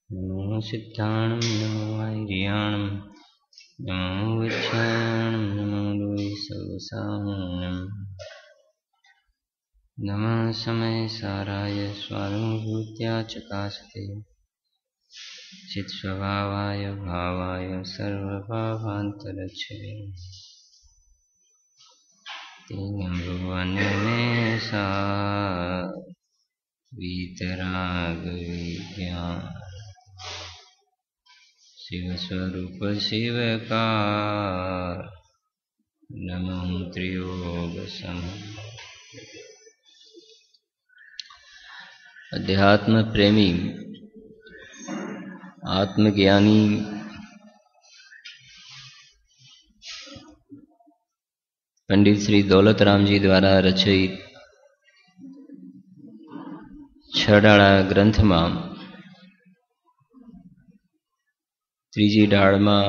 नमो सिद्धाणं नमो वैर्याणं नमो विच्छाणं नमो लोहिसवसानं नमः समय साराय स्वानुभूत्या चकासते चित्स्वभावाय भावाय सर्वभावान्तरच्छवे तेन भुवन में सा वीतराग विज्ञान शिव स्वरूप शिव का नमो त्रियोग सम। अध्यात्म प्रेमी आत्मज्ञानी पंडित श्री दौलतराम जी द्वारा रचित छडाळा ग्रंथ में त्रीजी डाळ में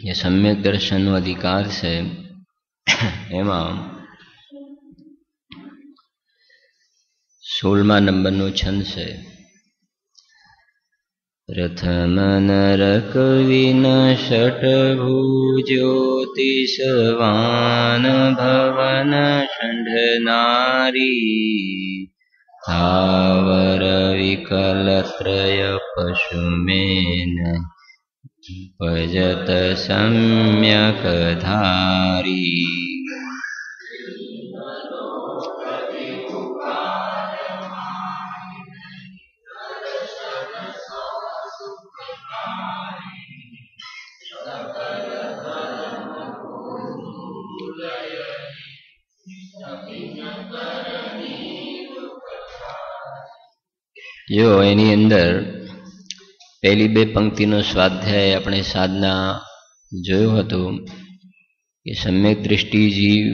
ये सम्यक दर्शन नो अधिकार है एमां 16मा नंबर नो छंद है। प्रथम नरक विन षट्भुज्योतिषवान भवन षण्ढ नारी स्थावर विकलत्रय पशुमेन भजत सम्यक धारी। जो एनी अंदर पहली बे पंक्तिनो स्वाध्याय अपने साधना जोयो हतो कि सम्यक दृष्टि जीव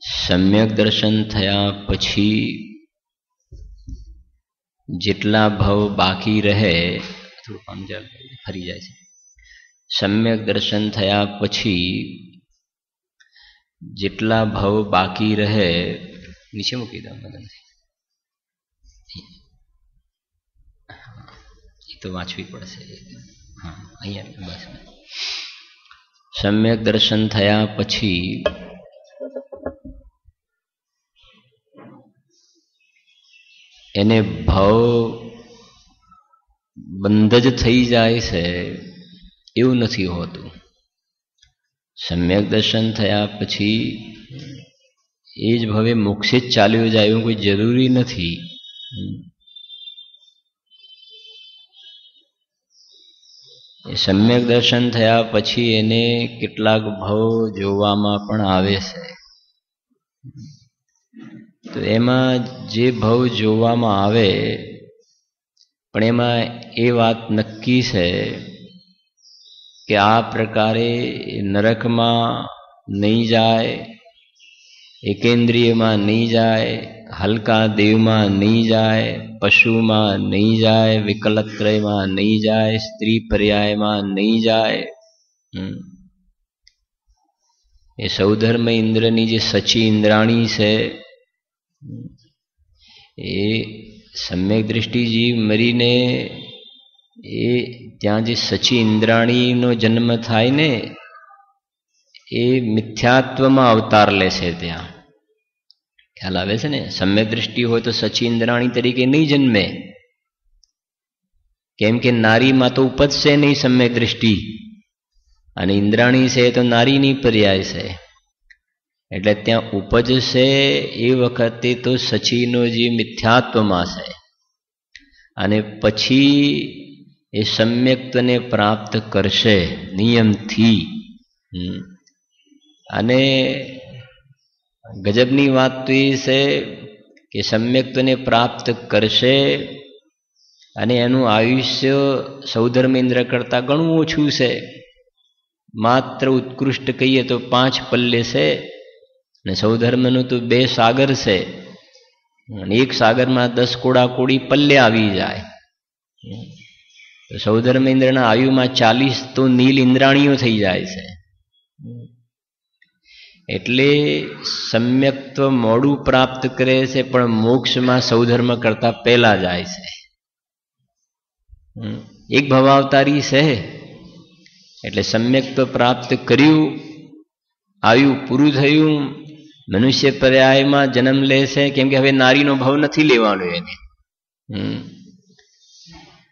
सम्यक दर्शन थया पछी जेटला भव बाकी रहे फरी जाए छे। सम्यक दर्शन थया पछी जेटला भव बाकी रहे नीचे मूकी दो मदन तो वाँचवी पड़े। हाँ अहींया बस सम्यक दर्शन थया पछी एने भाव बंध ज थई जाय छे एवुं नथी होतुं। सम्यक दर्शन थया पछी ए ज भवे मोक्षे ज चाल्यो जाय एवुं कोई जरूरी नथी। सम्यक दर्शन थया पछी एने केटलाक भाव जोवामां पण आवे छे। तो एमां जे भाव जोवामां आवे पण एमां ए वात नक्की छे कि आ प्रकारे नरक में नहीं जाए, एकेन्द्रिय में नहीं जाए, हल्का देव में नहीं जाए, पशु में नहीं जाए, विकलत्रय में नहीं जाए, स्त्री पर्याय में नहीं जाए। ये सौधर्म इंद्रनी जे सची इंद्राणी से ये सम्यक दृष्टि जीव मरीने ए त्यां जे सची इंद्राणी नो जन्म थाय ने ए मिथ्यात्व में अवतार ले छे। त्यां ख्याल आवे छे ने सम्यक दृष्टि हो तो सची इंद्राणी तरीके नहीं जन्मे, केम के नारी में तो उपजशे नहीं सम्यक दृष्टि अने इंद्राणी से तो नारी नी पर्याय से एटले त्यां उपजशे ए वखते तो सचीनो जी मिथ्यात्व में छे अने पछी ए सम्यक्त्व ने प्राप्त करशे नियम थी। अने गजबनी बात तो ये है कि सम्यक्त्व ने प्राप्त करशे अने एनु आयुष्य सौधर्मेन्द्र करता घणुं ओछुं छे। मात्र उत्कृष्ट कहीए तो 5 पल्ले से ने सौधर्मनु तो 2 सागर से एक सागर में 10 कोड़ा कोड़ी पल्ले आवी जाए। तो सौधर्मेन्द्रना आयु में 40 तो नील इंद्राणीओ थई जाय छे। एटले सम्यक्त्व मोडू प्राप्त करे छे पण मोक्ष में सौधर्म करता पहला जाय छे। એક ભવાવતારી છે એટલે સમ્યક્ત્વ પ્રાપ્ત કર્યું, આયુ પૂરું થયું, મનુષ્ય પર્યાયમાં જન્મ લે છે, કેમ કે હવે નારીનો ભાવ નથી લેવાનો એને.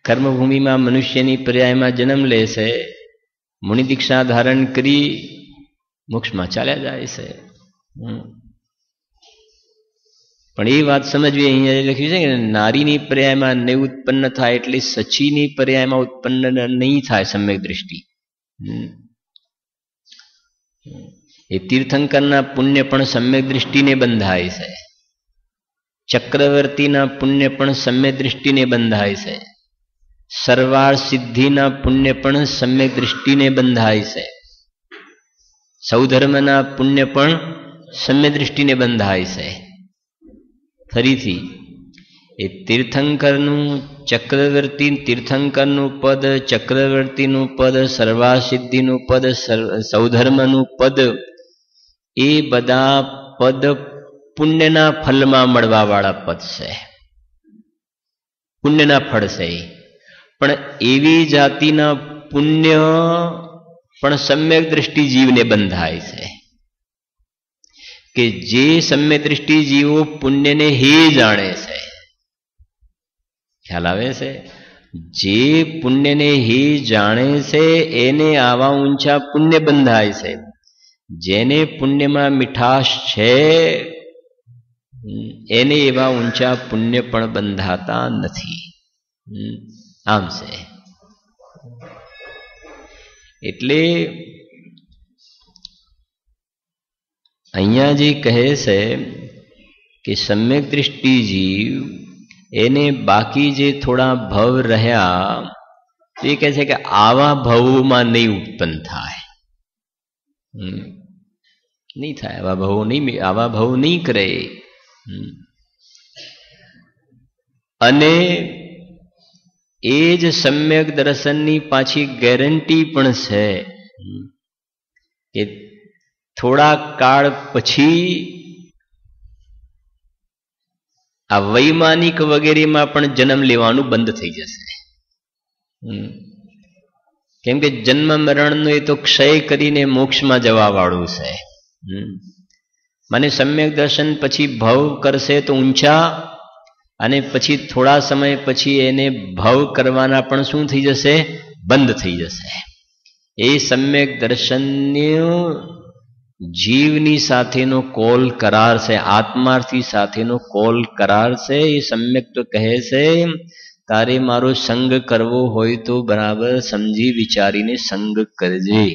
કર્મભૂમિમાં મનુષ્યની પર્યાયમાં જન્મ લે છે, મુનિ દીક્ષા ધારણ કરી મોક્ષમાં ચાલ્યા જાય છે. પણ એ વાત સમજવી, અહીંયા લખ્યું છે કે નારીની પર્યાયમાં નહીં ઉત્પન્ન થાય એટલે સચીની પર્યાયમાં ઉત્પન્ન નહીં થાય સમ્યક દૃષ્ટિ. એ તીર્થંકરના પુણ્ય પણ સમ્યક દૃષ્ટિને બંધાય છે, ચક્રવર્તીના પુણ્ય પણ સમ્યક દૃષ્ટિને બંધાય છે, સરવાળ સિદ્ધિના પુણ્ય પણ સમ્યક દૃષ્ટિને બંધાય છે, સૌધર્મના પુણ્ય પણ સમ્યક દૃષ્ટિને બંધાય છે. ફરીથી એ તીર્થંકરનું ચક્રવર્તી, તીર્થંકરનું પદ, ચક્રવર્તીનું પદ, સર્વાસિદ્ધિનું પદ, સૌધર્મનું પદ, એ બધા પદ પુણ્યના ફલમાં મળવાવાળા પદ છે, પુણ્યના ફળ છે. પણ એવી જાતિના પુણ્ય પણ સમ્યક દૃષ્ટિ જીવને બંધાય છે કે જે સમ્યક દૃષ્ટિ જીવો પુણ્યને હે જાણે છે. ખ્યાલ આવે છે? જે પુણ્યને હે જાણે છે એને આવા ઊંચા પુણ્ય બંધાય છે. જેને પુણ્યમાં મીઠાશ છે એને એવા ઊંચા પુણ્ય પણ બંધાતા નથી. આમ છે. એટલે અહીંયા જે કહે છે કે સમ્યક દૃષ્ટિ જીવ એને બાકી જે થોડા ભવ રહ્યા એ કહે છે કે આવા ભવોમાં નહીં ઉત્પન્ન થાય, નહીં થાય, આવા ભવ નહીં કરે. અને એ જ સમ્યક દર્શનની પાછી ગેરંટી પણ છે કે થોડા કાળ પછી આ વૈમાનિક વગેરેમાં પણ જન્મ લેવાનું બંધ થઈ જશે. કેમ કે જન્મ મરણનો એ તો ક્ષય કરીને મોક્ષમાં જવા વાળું છે. મને સમ્યક દર્શન પછી ભવ કરશે તો ઊંચા, અને પછી થોડા સમય પછી એને ભવ કરવાના પણ શું થઈ જશે? બંધ થઈ જશે. એ સમ્યક દર્શનનો જીવની સાથેનો કોલ કરાર છે, આત્માર્થી સાથેનો કોલ કરાર છે. એ સમ્યક તો કહે છે તારે મારો સંગ કરવો હોય તો બરાબર સમજી વિચારીને સંગ કરજે.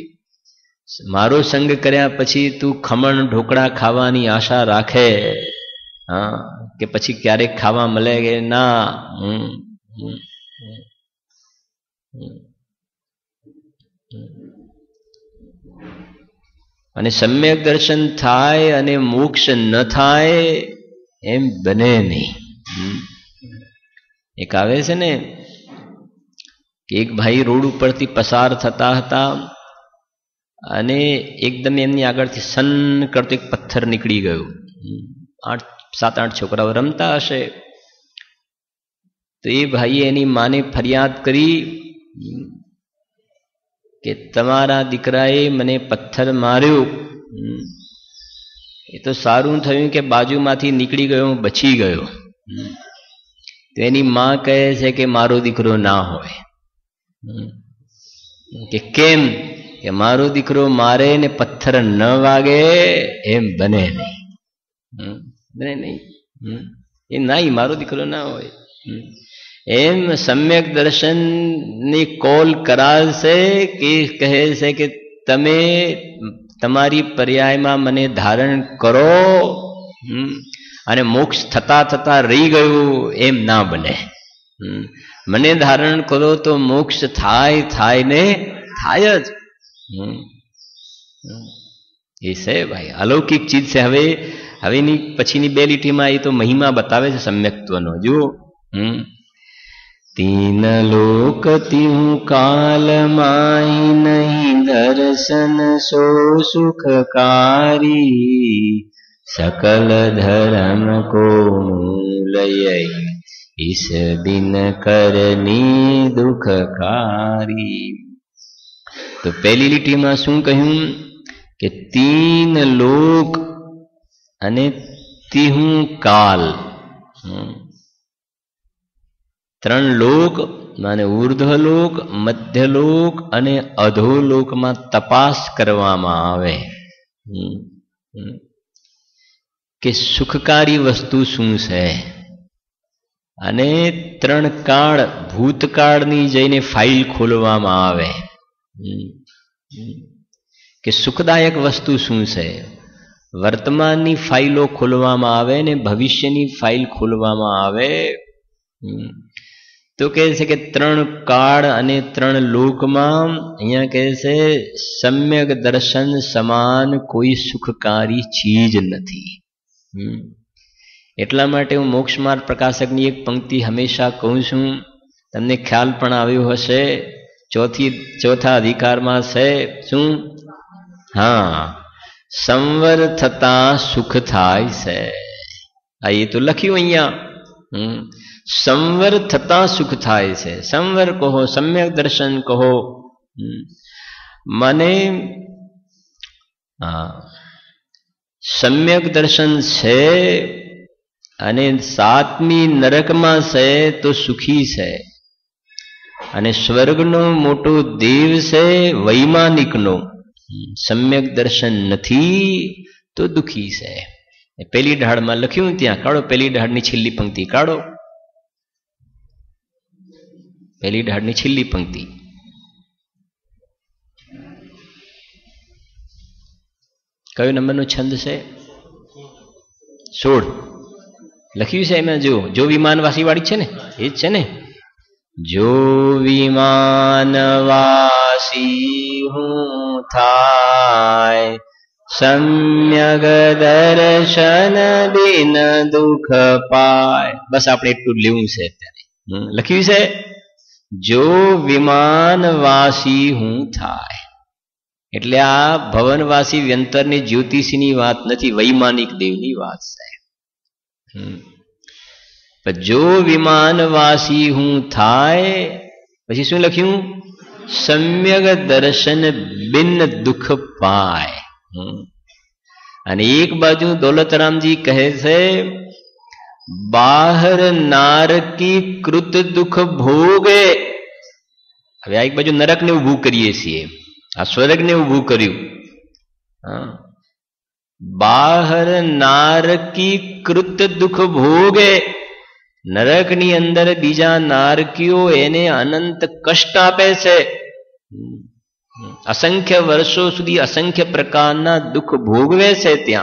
મારો સંગ કર્યા પછી તું ખમણ ઢોકળા ખાવાની આશા રાખે કે પછી ક્યારેક ખાવા મળે કે ના. અને સમ્યક દર્શન થાય અને મોક્ષ ન થાય એમ બને નહીં. એક આવે છે ને કે એક ભાઈ રોડ ઉપરથી પસાર થતા હતા અને એકદમ એમની આગળથી સન કરતો એક પથ્થર નીકળી ગયો. 7-8 છોકરાઓ રમતા હશે તો એ ભાઈએ એની માને ફરિયાદ કરી કે તમારા દીકરાએ મને પથ્થર માર્યો. એ તો સારું થયું કે બાજુમાંથી નીકળી ગયો, બચી ગયો. તો એની માં કહે છે કે મારો દીકરો ના હોય. કે કેમ? કે મારો દીકરો મારે ને પથ્થર ન વાગે એમ બને નહીં. બને નહીં. એ નાઈ મારો દીકરો ના હોય. એમ સમ્યક દર્શનની કોલ કરાર છે કે કહે છે કે તમે તમારી પર્યાયમાં મને ધારણ કરો અને મોક્ષ થતા થતા રહી ગયું એમ ના બને. મને ધારણ કરો તો મોક્ષ થાય ને થાય જ. એ છે ભાઈ અલૌકિક ચીજ છે. હવેની પછીની 2 લીટીમાં એ તો મહિમા બતાવે છે સમ્યક્ત્વનો. જુઓ, તીન લોક તીહું કાલ માહી નહીં દર્શન સો સુખકારી સકલ ધર્મ કો મૂલય इस बिन करनी दुखकारी। तो पहली લીટીમાં શું કહ્યું કે 3 લોક અને 30 કાલ, 3 લોક माने ऊर्ध्वलोक, मध्यलोक અને અધોલોકમાં તપાસ કરવામાં આવે કે સુખકારી વસ્તુ શું છે, અને 3 કાળ ભૂતકાળની જઈને ફાઇલ ખોલવામાં આવે કે સુખદાયક વસ્તુ શું છે, વર્તમાનની ફાઇલો ખોલવામાં આવે ને ભવિષ્યની ફાઇલ ખોલવામાં આવે। तो कहे છે કે 3 કાળ અને 3 લોકમાં અહીંયા કહે છે સમ્યક દર્શન સમાન કોઈ સુખકારી ચીજ નથી। એટલા માટે હું મોક્ષ માર્ગ પ્રકાશકની એક પંક્તિ હંમેશા કહું છું, તમને ખ્યાલ પણ આવ્યો હશે, ચોથા અધિકારમાં છે શું? હા, સંવર થતા સુખ થાય છે। આ એ તો લખ્યું અહીંયા, संवर थता सुख थाय से। संवर कहो, सम्यक दर्शन कहो, माने सम्यक दर्शन से अने 7मी नरक में से तो सुखी से, अने स्वर्गनो मोटो देव से वैमानिकनो सम्यक दर्शन नथी तो दुखी से। पहली ढाड़ में लख्યું ત્યાં કાઢો, पहली ढाड़नी छेल्ली पंक्ति काढो, पहली ढाड़नी छेल्ली पंक्ति। कयो नंबरનો છંદ છે? 16 લખ્યું છે એમાં। જો વિમાનવાસી વાળી છે ને એ જ છે ને, જો વિમાનવાસી હું થાય सम्यक दर्शन बिन दुख पाय। बस આપણે એટલું લેવું છે અત્યારે। લખ્યું છે જો વિમાનવાસી હું થાય, એટલે આ ભવનવાસી વ્યંતરની જ્યોતિષીની વાત નથી, વૈમાનિક દેવની વાત છે। જો વિમાનવાસી હું થાય પછી શું લખ્યું? સમ્યક દર્શન બિન દુખ પાય। અને એક બાજુ દોલતરામજી કહે છે बाहर नारकी कृत दुख भोगे। હવે આ એક બાજુ નરકને ઊભું કરીએ છીએ, આ સ્વર્ગને ઊભું કર્યું। बाहर नारकी कृत दुख भोगे, નરકની અંદર બીજા નારકીઓ એને અનંત કષ્ટ આપે છે, असंख्य वर्षों सुधी असंख्य प्रकारना दुख भोगवे से त्या।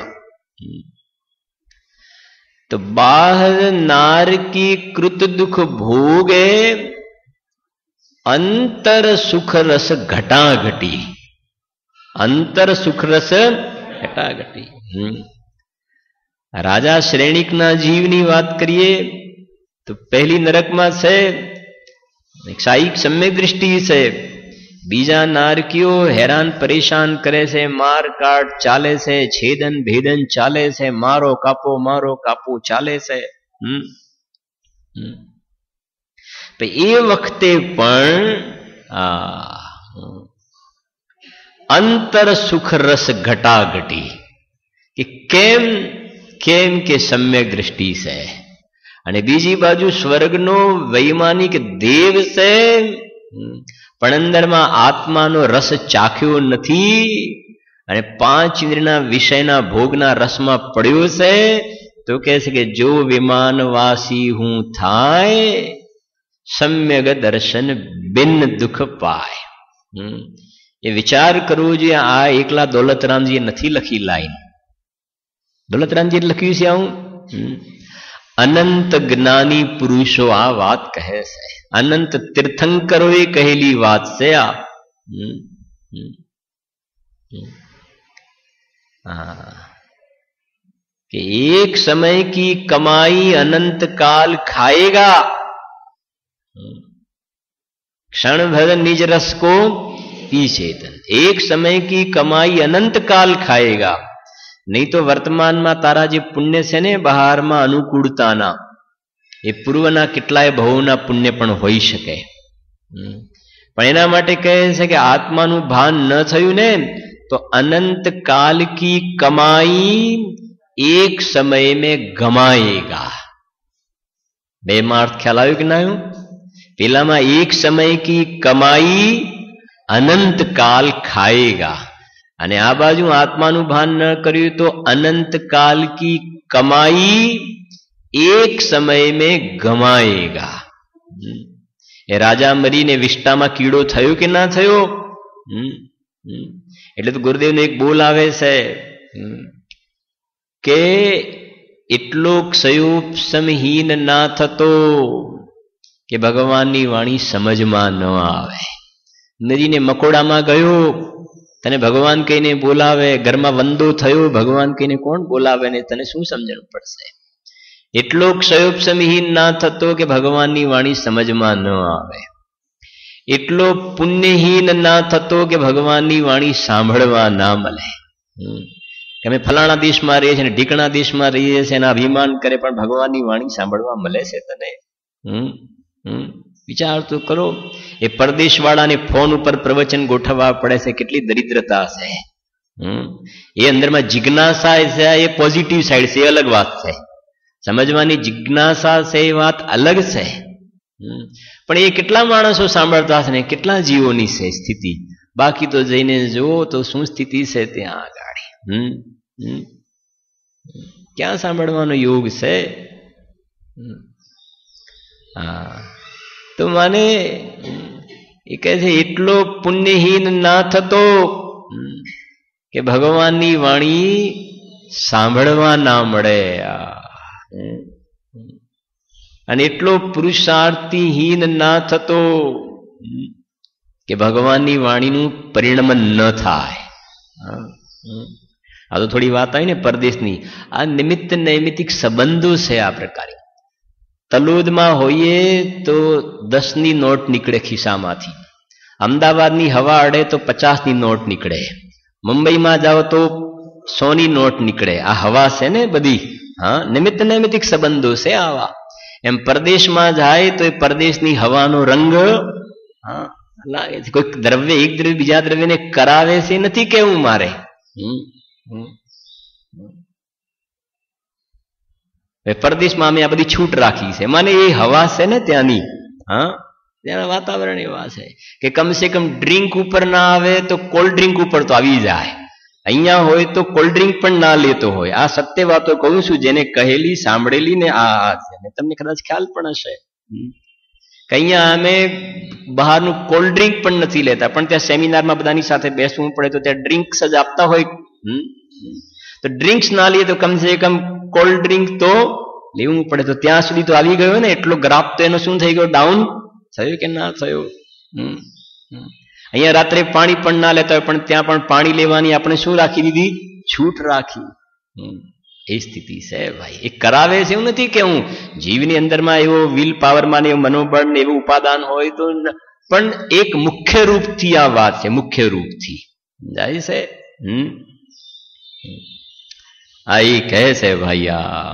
तो बाहर नारकी कृत दुख भोगे, अंतर सुख रस घटाघटी। अंतर सुख रस घटाघटी। राजा श्रेणिकना जीवनी बात करिए तो पहली नरक में से साईक सम्यक दृष्टि से बीजा नारकीओ हैरान परेशान करे से, मार काट चाले से, छेदन भेदन चाले से, मारो कापो चाले से। तो ये वक्ते पण अंतर सुख रस घटाघटी कि केम केम के सम्यक दृष्टि से। अने बीजी बाजू स्वर्गनो वैमानिक देव से पण अंदरमां आत्मानो रस चाख्यो नथी अने 5 इंद्रियना विषयना भोगना रसमां पड्यो छे। तो कहे छे के जो विमानवासी हूँ थाय सम्यक दर्शन बिन दुख पाय। ये विचार करवो जोईए। आ एकला दौलतरामजीए नथी लखी लाइन, दौलतरामजीए लख्युं छे आવું अनंत ज्ञानी पुरुषो आ बात कहे छे, अनंत तीर्थंकरोए कहेली बात से आ। कि एक समय की कमाई अनंत काल खाएगा, क्षण भर निज रस को पी चेतन। एक समय की कमाई अनंत काल खाएगा, नहीं तो वर्तमान में तारा जे पुण्य से ने बहार में अनुकूलताना એ પૂર્વના કેટલાય ભવોના પુણ્ય પણ હોઈ શકે. પણ એના માટે કહે છે કે આત્માનું ભાન ન થયું ને તો અનંત કાલ કી કમાઈ એક સમય में ગમાएगा. બે માં અર્થ ખ્યાલ આવ્યો કે ના આવ્યું? પેલામાં એક સમય કી કમાઈ અનંત કાલ ખાएगा, અને આ બાજુ આત્માનું ભાન ન કર્યું તો અનંત કાલ કી કમાઈ એક સમય में ગમાएगा. એ રાજા મરીને વિષ્ટામાં કીડો થયો કે ના થયો? એટલે તો ગુરુદેવને એક બોલ આવે છે કે એટલો ક્ષયોપશમહીન ના થતો કે ભગવાનની વાણી સમજમાં ન આવે. નદીને મકોડામાં ગયો, તને ભગવાન કહીને બોલાવે, ઘરમાં વંદો થયો, ભગવાન કહીને કોણ બોલાવે ને તને શું સમજણ પડશે? એટલો ક્ષયોપશમહીન ના થતો કે ભગવાનની વાણી સમજમાં ન આવે. એટલો પુણ્યહીન ના થતો કે ભગવાનની વાણી સાંભળવા ના મળે. કે અમે ફલાણા દેશમાં રહીએ છીએ, ઢીકણા દેશમાં રહીએ છીએ, એના અભિમાન કરે, પણ ભગવાનની વાણી સાંભળવા મળે છે તને? વિચાર તો કરો. એ પરદેશવાળાને ફોન ઉપર પ્રવચન ગોઠવવા પડે છે, કેટલી દરિદ્રતા છે. એ અંદરમાં જિજ્ઞાસા છે, એ પોઝિટિવ સાઈડ છે, એ અલગ વાત છે. સમજવાની જિજ્ઞાસા છે એ વાત અલગ છે. પણ એ કેટલા માણસો સાંભળતા છે ને કેટલા જીવોની છે સ્થિતિ? બાકી તો જઈને જુઓ તો શું સ્થિતિ છે ત્યાં આગળ. ક્યાં સાંભળવાનો યોગ છે? હા, તો મને એ કહે છે એટલો પુણ્યહીન ના થતો કે ભગવાનની વાણી સાંભળવા ના મળે, અને એટલો પુરુષાર્થીહીન ના થતો કે ભગવાનની વાણીનું પરિણમન ન થાય. આ તો થોડી વાત આવી ને પરદેશની. આ નિમિત્ત નૈમિતિક સંબંધો છે આ પ્રકારે. તલોદમાં હોઈએ તો 10ની નોટ નીકળે ખિસ્સામાંથી, અમદાવાદની હવા અડે તો 50ની નોટ નીકળે, મુંબઈમાં જાઓ તો 100ની નોટ નીકળે. આ હવા છે ને બધી. હા, નિમિત્ત નૈમિતિક સંબંધો છે આવા. એમ પરદેશમાં જાય તો એ પરદેશની હવાનો રંગ લાગે છે. કોઈ દ્રવ્ય એક દ્રવ્ય બીજા દ્રવ્યને કરાવે છે નથી કેવું મારે. પરદેશમાં અમે આ બધી છૂટ રાખી છે, મને એ હવા છે ને ત્યાંની. હા, ત્યાંના વાતાવરણ એવા છે કે કમસે કમ ડ્રિંક ઉપર ના આવે તો કોલ્ડ ડ્રિંક ઉપર તો આવી જાય. અહીંયા હોય તો કોલ્ડ ડ્રિંક પણ ના લેતો હોય. આ સત્ય વાતો કહું છું, જેને કહેલી સાંભળેલી ને આ તમને કદાચ ખ્યાલ પણ હશે કે અહીંયા અમે બહારનું કોલ્ડ ડ્રિંક પણ નથી લેતા, પણ ત્યાં સેમિનારમાં બધાની સાથે બેસવું પડે તો ત્યાં ડ્રિંક્સ જ આપતા હોય. તો ડ્રિંક્સ ના લઈએ તો કમસે કમ કોલ્ડ ડ્રિંક તો લેવું પડે. તો ત્યાં સુધી તો આવી ગયો ને, એટલો ગ્રાફ તો એનો શું થઈ ગયો? ડાઉન થયો કે ના થયો? અહીંયા રાત્રે પાણી પણ ના લેતા હોય, પણ ત્યાં પણ પાણી લેવાની આપણે શું રાખી દીધી? છૂટ રાખી. એ સ્થિતિ છે ભાઈ. એ કરાવે છે એવું નથી કે હું જીવની અંદરમાં એવો વિલ પાવરમાં ને એવું મનોબળ ને એવું ઉપાદાન હોય તો, પણ એક મુખ્ય રૂપથી આ વાત છે. મુખ્ય રૂપથી જાય છે. આ એ કહે છે ભાઈ, આ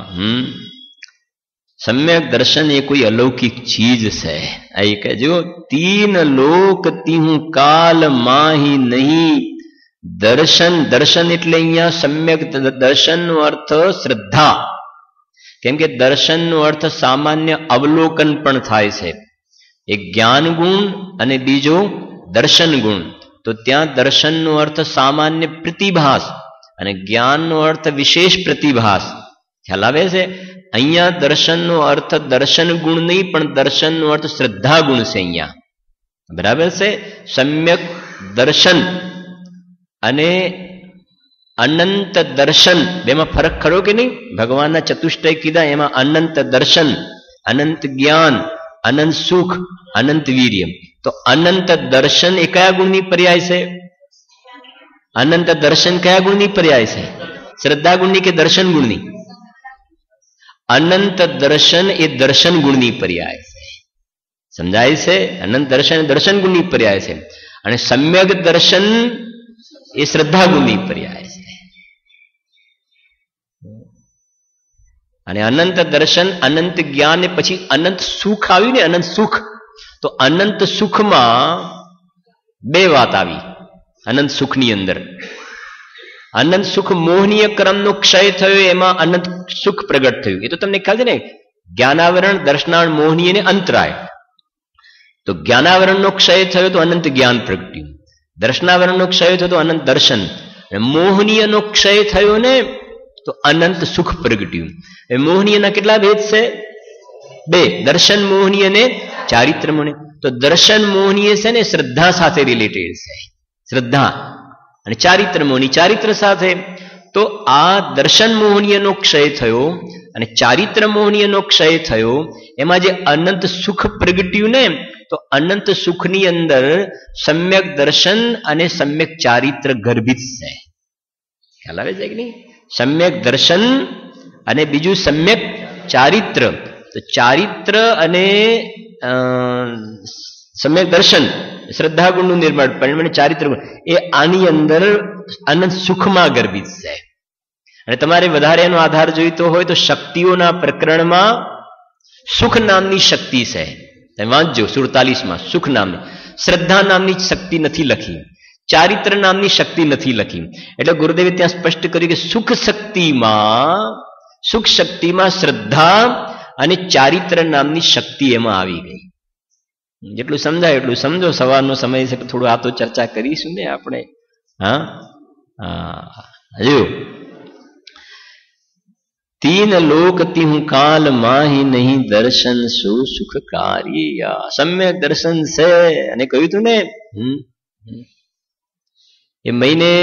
सम्यक दर्शन ये कोई अलौकिक चीज है. आई कहजो 3 लोक तीहू काल माही नहीं. दर्शन, दर्शन એટલે અહીંયા सम्यक दर्शन નો અર્થ શ્રદ્ધા. કેમ કે દર્શન નો અર્થ સામાન્ય અવલોકન પણ થાય છે. એક જ્ઞાન ગુણ અને બીજો દર્શન ગુણ. તો ત્યાં દર્શન નો અર્થ સામાન્ય પ્રતિભાસ અને જ્ઞાન નો અર્થ વિશેષ પ્રતિભાસ. ખ્યાલ આવે છે? અહીંયા દર્શનનો અર્થ દર્શન ગુણ નહીં, પણ દર્શનનો અર્થ શ્રદ્ધા ગુણ છે અહીંયા. બરાબર છે? સમ્યક દર્શન અને અનંત દર્શન બેમાં ફરક ખરો કે નહીં? ભગવાનના ચતુષ્ટય કીધા, એમાં અનંત દર્શન, અનંત જ્ઞાન, અનંત સુખ, અનંત વીર્ય. તો અનંત દર્શન એ કયા ગુણની પર્યાય છે? અનંત દર્શન કયા ગુણની પર્યાય છે? શ્રદ્ધા ગુણની કે દર્શન ગુણની? અનંત દર્શન એ દર્શન ગુણની પર્યાય છે. સમજાય છે? અનંત દર્શન દર્શન ગુણની પર્યાય છે, અને સમ્યક દર્શન એ શ્રદ્ધા ગુણની પર્યાય છે. અને અનંત દર્શન, અનંત જ્ઞાન ને પછી અનંત સુખ આવ્યું ને, અનંત સુખ. તો અનંત સુખમાં બે વાત આવી. અનંત સુખની અંદર અનંત સુખ મોહનીય ક્રમનો ક્ષય થયો, એમાં અનંત સુખ પ્રગટ થયું. એ તો તમને ખ્યાલ છે ને, જ્ઞાનાવરણ, દર્શનાવરણ, મોહનીય ને અંતરાય. તો જ્ઞાનાવરણનો ક્ષય થયો તો અનંત જ્ઞાન પ્રગટ્યું, દર્શનાવરણનો ક્ષય થયો તો અનંત દર્શન, મોહનીયનો ક્ષય થયો ને તો અનંત સુખ પ્રગટ્યું. એ મોહનીયના કેટલા ભેદ છે? બે. દર્શન મોહનીય ને ચારિત્ર મોહનીય. તો દર્શન મોહનીય છે ને શ્રદ્ધા સાથે રિલેટેડ છે, શ્રદ્ધા. અને ચારિત્ર મોહની ચારિત્ર સાથે. તો આ દર્શન મોહનીયનો ક્ષય થયો અને ચારિત્ર મોહનીયનો ક્ષય થયો. એમાં જે અનંત સુખ પ્રગટ્યું ને, તો અનંત સુખની અંદર સમ્યક દર્શન અને સમ્યક ચારિત્ર ગર્ભિત છે. ખ્યાલ આવે છે કે નહીં? સમ્યક દર્શન અને બીજું સમ્યક ચારિત્ર. તો ચારિત્ર અને સમ્યક દર્શન શ્રદ્ધા ગુણનું નિર્માણ, પરિણામે ચારિત્ર ગુણ, એ આની અંદર અનંત સુખમાં ગર્ભિત છે. અને તમારે વધારે એનો આધાર જોઈતો હોય તો શક્તિઓના પ્રકરણમાં સુખ નામની શક્તિ છે, તમે વાંચજો 47માં. સુખ નામની, શ્રદ્ધા નામની શક્તિ નથી લખી, ચારિત્ર નામની શક્તિ નથી લખી. એટલે ગુરુદેવે ત્યાં સ્પષ્ટ કર્યું કે સુખ શક્તિમાં શ્રદ્ધા અને ચારિત્ર નામની શક્તિ એમાં આવી ગઈ. જેટલું સમજાય એટલું સમજો. સવારનો સમય છે, થોડું આ તો ચર્ચા કરીશું ને આપણે. હજુ તીન લોક તીહું કાલ માહી નહીં, દર્શન શું સુખકારી. સમ્યક દર્શન છે. અને કહ્યું તું ને, એ મહિને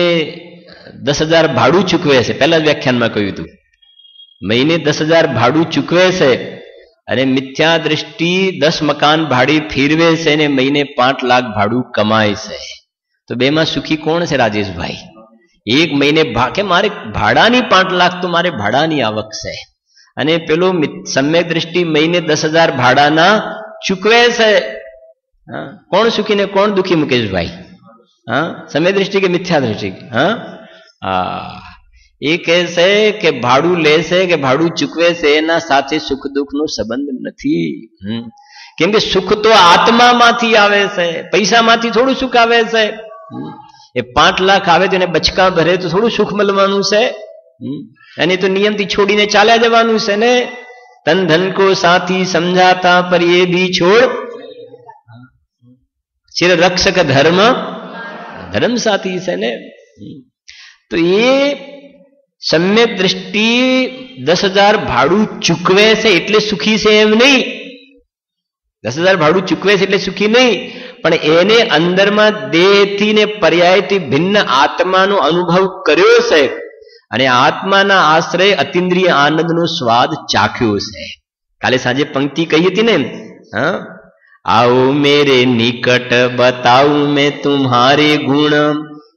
10,000 ભાડું ચૂકવે છે. પહેલા જ વ્યાખ્યાનમાં કહ્યું હતું, મહિને 10,000 ભાડું ચૂકવે છે અને મિથ્યા દ્રષ્ટિ 10 મકાન ભાડે ફેરવે છે અને મહિને 5 લાખ ભાડું કમાય છે. તો બેમાં સુખી કોણ છે રાજેશભાઈ? એક મહિને કે મારે ભાડાની 5 લાખ તો મારે ભાડાની આવક છે, અને પેલો સમ્યક દ્રષ્ટિ મહિને 10,000 ભાડાના ચૂકવે છે. કોણ સુખી ને કોણ દુખી મુકેશભાઈ? સમ્યક દ્રષ્ટિ કે મિથ્યા દ્રષ્ટિ? એ કહે છે કે ભાડું લે છે કે ભાડું ચૂકવે છે એના સાથે સુખ દુઃખ નો સંબંધ નથી. કેમ કે સુખ તો આત્મામાંથી આવે છે, પૈસામાંથી થોડું સુખ આવે છે. એ 5 લાખ આવે તો એને બચકા ભરે તો થોડું સુખ મળવાનું છે, અને તો નિયમથી છોડીને ચાલ્યા જવાનું છે ને. તન ધન કો સાથી સમજાતા પર એ ભી છોડ, ચિર રક્ષક ધર્મ ધર્મ સાથી છે ને. તો એ સમ્યક દ્રષ્ટિ 10,000 ભાડું ચૂકવે છે એટલે સુખી છે એમ નહીં. 10,000 ભાડું ચૂકવે છે એટલે સુખી નહીં, પણ એને અંદરમાં દેહથી ને પર્યાયથી ભિન્ન આત્માનો અનુભવ કર્યો છે અને આત્માના આશ્રય અતિન્દ્રિય આનંદનો સ્વાદ ચાખ્યો છે. કાલે સાંજે પંક્તિ કહી હતી ને, આવો મેરે નિકટ બતાવું મેં તુમ્હારે ગુણ.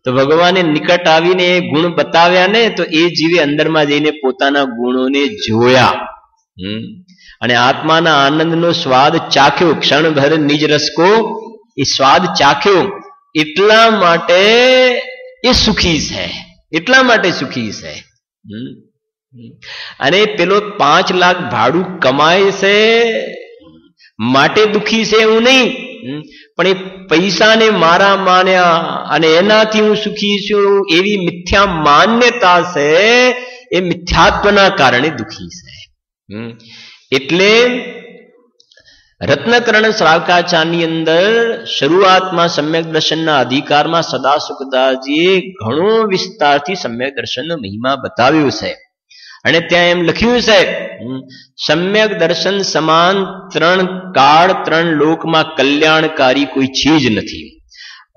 તો ભગવાને નિકટ આવીને ગુણ બતાવ્યા ને, તો એ જીવે અંદરમાં જઈને પોતાના ગુણોને જોયા અને આત્માના આનંદનો સ્વાદ ચાખ્યો. ક્ષણભર નિજ રસકો એ સ્વાદ ચાખ્યો. એટલા માટે એ સુખી છે, એટલા માટે સુખી છે. અને પેલો 5 લાખ ભાડું કમાય છે માટે દુખી છે એવું નહીં, પણ એ પૈસાને મારા માન્યા અને એનાથી હું સુખી છું એવી મિથ્યા માન્યતા છે, એ મિથ્યાત્વના કારણે દુખી છે. એટલે રત્નકર્ણ શ્રાવકાચાર્યની અંદર શરૂઆતમાં સમ્યક દર્શનના અધિકારમાં સદાસુખદાસજીએ ઘણો વિસ્તારથી સમ્યક દર્શનનો મહિમા બતાવ્યો છે. અને ત્યાં એમ લખ્યું છે, સમ્યક દર્શન સમાન 3 કાળ 3 લોકમાં કલ્યાણકારી કોઈ ચીજ નથી.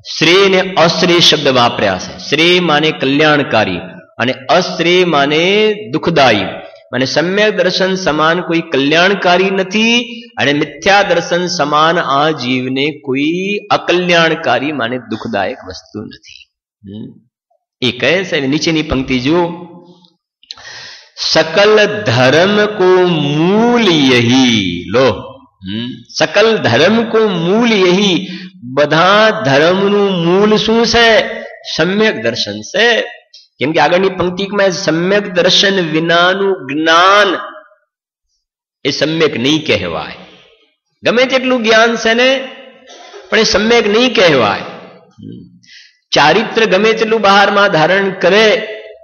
શ્રેય ને અશ્રેય શબ્દ વાપર્યા છે. શ્રેય માને કલ્યાણકારી અને અશ્રેય માને દુઃખદાયી. અને સમ્યક દર્શન સમાન કોઈ કલ્યાણકારી નથી અને મિથ્યા દર્શન સમાન આ જીવને કોઈ અકલ્યાણકારી માને દુઃખદાયક વસ્તુ નથી. એ કહે છે, નીચેની પંક્તિ જુઓ, सकल धर्म को मूल यही. लो, सकल धर्म को मूल यही. બધા ધર્મનું મૂળ શું છે? સમ્યક દર્શન છે. કેમ કે આગળની પંક્તિમાં સમ્યક દર્શન વિનાનું જ્ઞાન એ સમ્યક નહીં કહેવાય. ગમે તેટલું જ્ઞાન છે ને, પણ એ સમ્યક નહીં કહેવાય. ચારિત્ર ગમે તેટલું બહારમાં ધારણ કરે,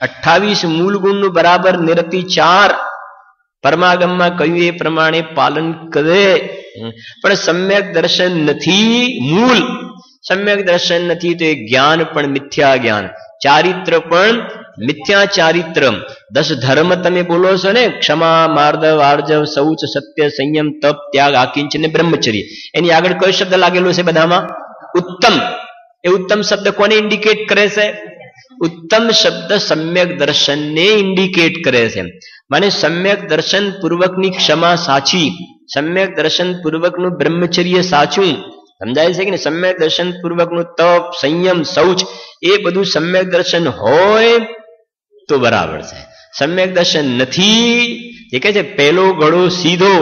28 મૂળ ગુણનું બરાબર નિરતિ 4 પરમાગમમાં કહ્યું એ પ્રમાણે પાલન કરે, પણ સમ્યક દર્શન નથી, મૂળ સમ્યક દર્શન નથી, તો એ જ્ઞાન પણ મિથ્યા જ્ઞાન, ચારિત્ર પણ મિથ્યા ચારિત્ર. 10 ધર્મ તમે બોલો છો ને, ક્ષમા, માર્દવ, આર્જવ, શૌચ, સત્ય, સંયમ, તપ, ત્યાગ, આકિંચન ને બ્રહ્મચર્ય, એની આગળ કયો શબ્દ લાગેલો છે બધામાં? ઉત્તમ. એ ઉત્તમ શબ્દ કોને ઇન્ડિકેટ કરે છે? ઉત્તમ શબ્દ સમ્યક દર્શનને ઇન્ડિકેટ કરે છે. માને સમ્યક દર્શન પૂર્વકની ક્ષમા સાચી, સમ્યક દર્શન પૂર્વકનું બ્રહ્મચર્ય સાચું. સમજાય છે કે ને? સમ્યક દર્શન પૂર્વકનું તપ, સંયમ, શૌચ એ બધું સમ્યક દર્શન હોય તો બરાબર છે. સમ્યક દર્શન નથી, એ કહે છે પહેલો ઘડો સીધો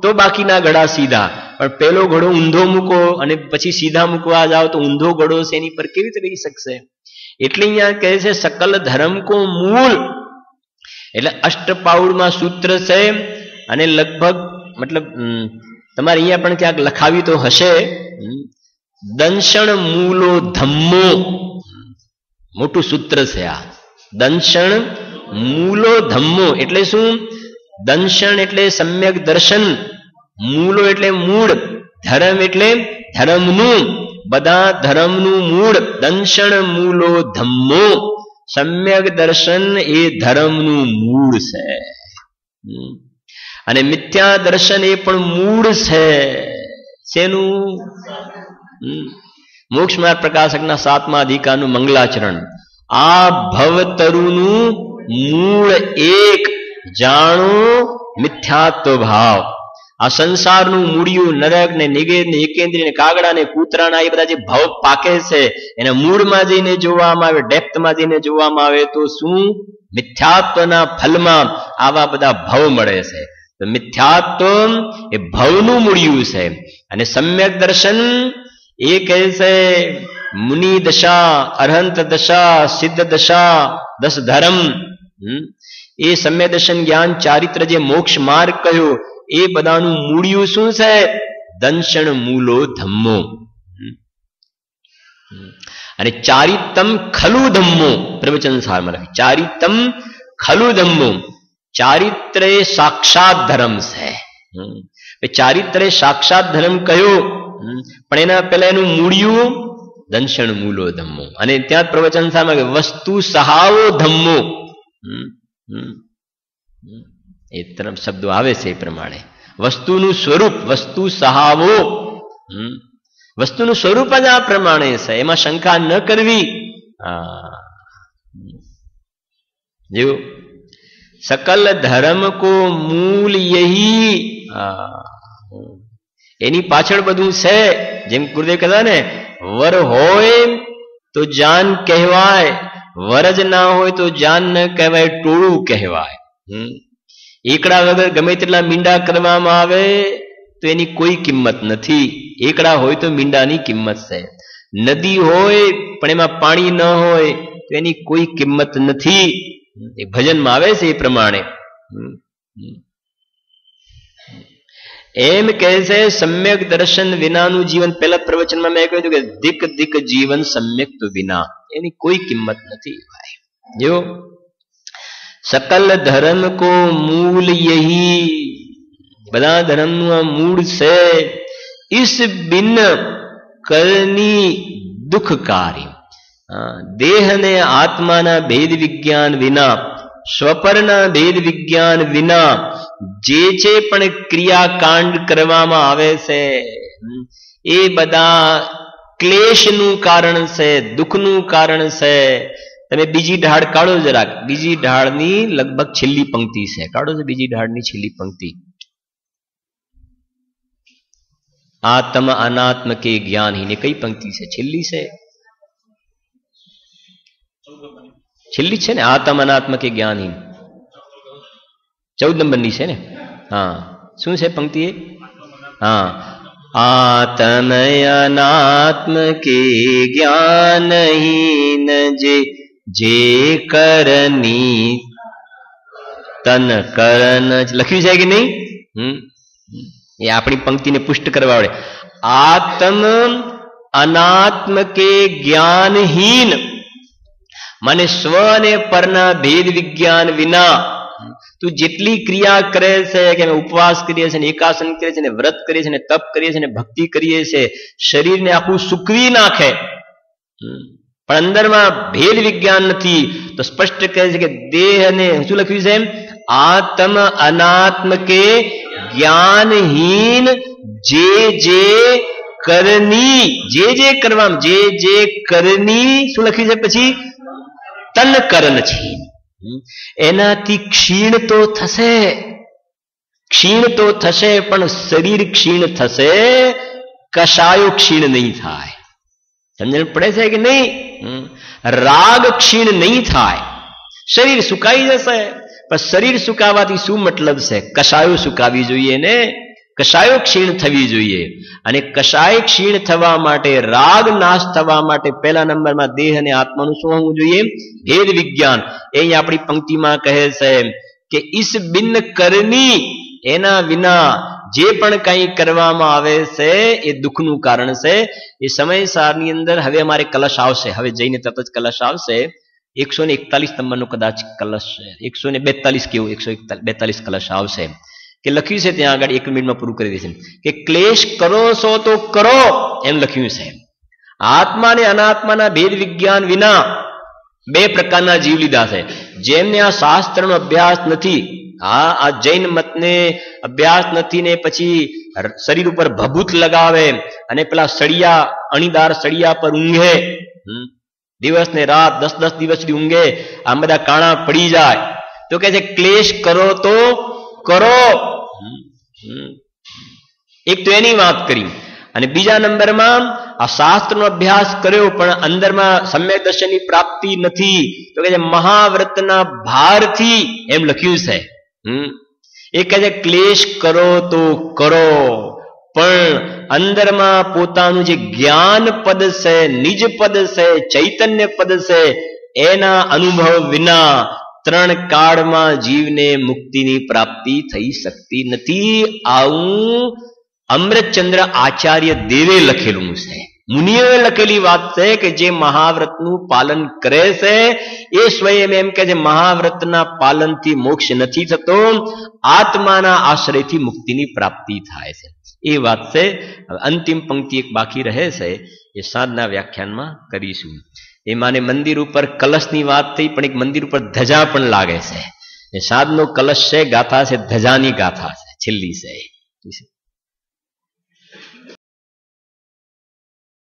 તો બાકીના ઘડા સીધા, પણ પહેલો ઘડો ઊંધો મૂકો અને પછી સીધા મૂકવા જાઓ તો ઊંધો ઘડો છે એની પર કેવી રીતે રહી શકશે? એટલે અહીંયા કહે છે સકલ ધર્મ કો મૂળ. એટલે અષ્ટપાઉડમાં સૂત્ર છે, અને લગભગ મતલબ તમારે અહીંયા પણ ક્યાંક લખાવી તો હશે, દંશણ મૂલો ધમ્મો, મોટું સૂત્ર છે આ. દંશણ મૂલો ધમ્મો એટલે શું? દંશણ એટલે સમ્યક દર્શન, મૂલો એટલે મૂળ, ધર્મ એટલે ધર્મનું, બધા ધર્મનું મૂળ. દંશણ મૂલો ધમ્મો, સમ્યક દર્શન એ ધર્મનું મૂળ છે, અને મિથ્યા દર્શન એ પણ મૂળ છે. શેનું? મોક્ષ માર્ગ પ્રકાશકના 7મા અધિકારનું મંગલાચરણ. આ ભવતરુનું મૂળ એક, જાણો મિથ્યાત્વ ભાવ. આ સંસારનું મૂળિયું નરક ને નિગેર ને એકેન્દ્રિય ને કાગડા ને કૂતરાના એ બધા જે ભાવ પાકે છે, એને મૂળમાં જઈને જોવામાં આવે, ડેપ્થમાં જઈને જોવામાં આવે તો શું? મિથ્યાત્વના ફલમાં આવા બધા ભાવ મળે છે. તો મિથ્યાત્વ એ ભવનું મૂળિયું છે, અને સમ્યક દર્શન એ કહે છે મુનિ દશા, અરહંત દશા, સિદ્ધ દશા, 10 ધર્મ. એ સમ્યક દર્શન જ્ઞાન ચારિત્ર જે મોક્ષ માર્ગ કહ્યો એ બધાનું મૂળિયું શું છે? દંશણ મૂલો ધમ્મો. અને ચારિતમ ખલુ ધમ્મો, પ્રવચન સારમાં લખે ચારિતમ ખલુ ધમ્મો. ચારિત્ર એ સાક્ષાત ધર્મ છે. ચારિત્ર એ સાક્ષાત ધર્મ કયો? પણ એના પહેલા એનું મૂળિયું દંશણ મૂલો ધમ્મો. અને ત્યાં પ્રવચન સારમાં વસ્તુ સહાવો ધમ્મો. એ તરફ શબ્દો આવે છે એ પ્રમાણે. વસ્તુનું સ્વરૂપ, વસ્તુ સહાવો, વસ્તુનું સ્વરૂપ જ આ પ્રમાણે છે, એમાં શંકા ન કરવી. જેવું સકલ ધર્મ કો મૂલ યહી, એની પાછળ બધું છે. જેમ ગુરુદેવ કહેતા ને, વર હોય તો જાન કહેવાય, વર જ ના હોય તો જાન ન કહેવાય, ટોળું કહેવાય. એકડા વગર ગમે તેટલા મીંડા કરવામાં આવે તો એની કોઈ કિંમત નથી. એકડા હોય તો મીંડાની કિંમત છે. નદી હોય પણ એમાં પાણી ન હોય તો એની કોઈ કિંમત નથી. એ ભજનમાં આવે છે એ પ્રમાણે. એમ કહે છે સમ્યક દર્શન વિનાનું જીવન. પહેલા પ્રવચનમાં મેં કહ્યું કે દિક દિક જીવન સમ્યક વિના, એની કોઈ કિંમત નથી. જો સકલ ધર્મ કો મૂલ યહી, બધા ધર્મનું આ મૂળ છે. ઇસ બિન કરની દુઃખકારી, દેહ ને આત્માના ભેદ વિજ્ઞાન વિના, સ્વપરના ભેદ વિજ્ઞાન વિના જે પણ ક્રિયાકાંડ કરવામાં આવે છે એ બધા ક્લેશનું કારણ છે, દુઃખનું કારણ છે. તમે બીજી ઢાળ કાઢો જરાક, બીજી ઢાળની લગભગ છેલ્લી પંક્તિ છે. કાઢો છો બીજી ઢાળની છેલ્લી પંક્તિ. આત્મ અનાત્મ કે જ્ઞાનહીન, કઈ પંક્તિ છે? છેલ્લી છે, છેલ્લી છે ને. આત્મ અનાત્મ કે જ્ઞાનહીન 14 નંબરની છે ને. હા, શું છે પંક્તિ એ? હા, આત્મ અનાત્મ કે જ્ઞાનહીન જે કરની તન કરન. લખ્યું છે કે નહીં? ये अपनी पंक्ति ने पुष्ट करवा वाले आत्म अनात्म के ज्ञानहीन माने स्व ने पરના ભેદ વિજ્ઞાન વિના તું જેટલી ક્રિયા કરે છે કે ઉપવાસ કરીએ છીએ, એકાસન કરીએ છીએ, વ્રત કરીએ છીએ, તપ કરીએ છીએ, ભક્તિ કરીએ છીએ, શરીરને આખું સૂકવી નાખે પણ અંદરમાં ભેદ વિજ્ઞાન નથી તો સ્પષ્ટ કહે છે કે દેહને શું લખ્યું છે આત્મ અનાત્મ કે જ્ઞાનહીન જે કરની જે કરવા જે કરની શું લખ્યું છે પછી તન કરણ છે એનાથી ક્ષીણ તો થશે પણ શરીર ક્ષીણ થશે, કશાયો ક્ષીણ નહીં થાય. સમજણ પડે છે કે નહીં? રાગ ક્ષીણ નહીં થાય, શરીર સુકાઈ જશે પણ શરીર સુકાવાથી શું મતલબ છે? કશાયો સુકાવી જોઈએ ને, કશાયો ક્ષીણ થવી જોઈએ. અને કશાય ક્ષીણ થવા માટે, રાગ નાશ થવા માટે પહેલા નંબરમાં દેહ અને આત્માનું શું હોવું જોઈએ? ભેદ વિજ્ઞાન. એ આપણી પંક્તિમાં કહે છે કે ઈસ બિન કરની એના વિના જે પણ કંઈ કરવામાં આવે છે એ દુઃખનું કારણ છે. એ સમય સારની અંદર હવે અમારે કલશ આવશે, હવે જઈને તરત જ કલશ આવશે. 141 નંબરનો કદાચ કલશ છે, 142 કેવું 142 કલશ આવશે કે લખ્યું છે ત્યાં આગળ 1 મિનિટમાં પૂરું કરી દેશે કે ક્લેશ કરો છો તો કરો એમ લખ્યું છે. આત્મા અને અનાત્માના ભેદ વિજ્ઞાન વિના બે પ્રકારના જીવ લીધા છે. જેમને આ શાસ્ત્રનો અભ્યાસ નથી, આ જૈન મતને અભ્યાસ નથી ને પછી શરીર ઉપર ભભૂત લગાવે અને પેલા સળિયા અણીદાર સળિયા પર ઊંઘે, દિવસ ને રાત 10-10 દિવસ સુધી ઊંઘે, આમ બધા કાણા પડી જાય તો કે છે ક્લેશ કરો તો કરો. એક તો એની વાત કરી. અને બીજા નંબરમાં આ શાસ્ત્રનો અભ્યાસ કર્યો પણ અંદરમાં સમ્યક દર્શનની પ્રાપ્તિ નથી તો કે મહાવ્રતના ભારથી એમ લખ્યું છે. એ કહે છે ક્લેશ કરો તો કરો પણ અંદરમાં પોતાનું જે જ્ઞાન પદ છે, નિજ પદ છે, ચૈતન્ય પદ છે એના અનુભવ વિના 3 કાળમાં જીવને મુક્તિની પ્રાપ્તિ થઈ શકતી નથી. આવું અમૃતચંદ્ર આચાર્ય દેવે લખેલું છે, મુનિઓએ લખેલી વાત છે કે જે મહાવ્રતનું પાલન કરે છે એ સ્વયં એમ કે છે મહાવ્રતના પાલનથી મોક્ષ નથી થતો, આત્માના આશ્રયથી મુક્તિની પ્રાપ્તિ થાય છે. એ વાત છે. અંતિમ પંક્તિ એક બાકી રહે છે, એ સાંજના વ્યાખ્યાનમાં કરીશું. એ માને મંદિર ઉપર કલશની વાત થઈ પણ એક મંદિર ઉપર ધજા પણ લાગે છે. એ સાંજનો કલશ છે, ગાથા છે ધજાની ગાથા છે, છેલ્લી છે.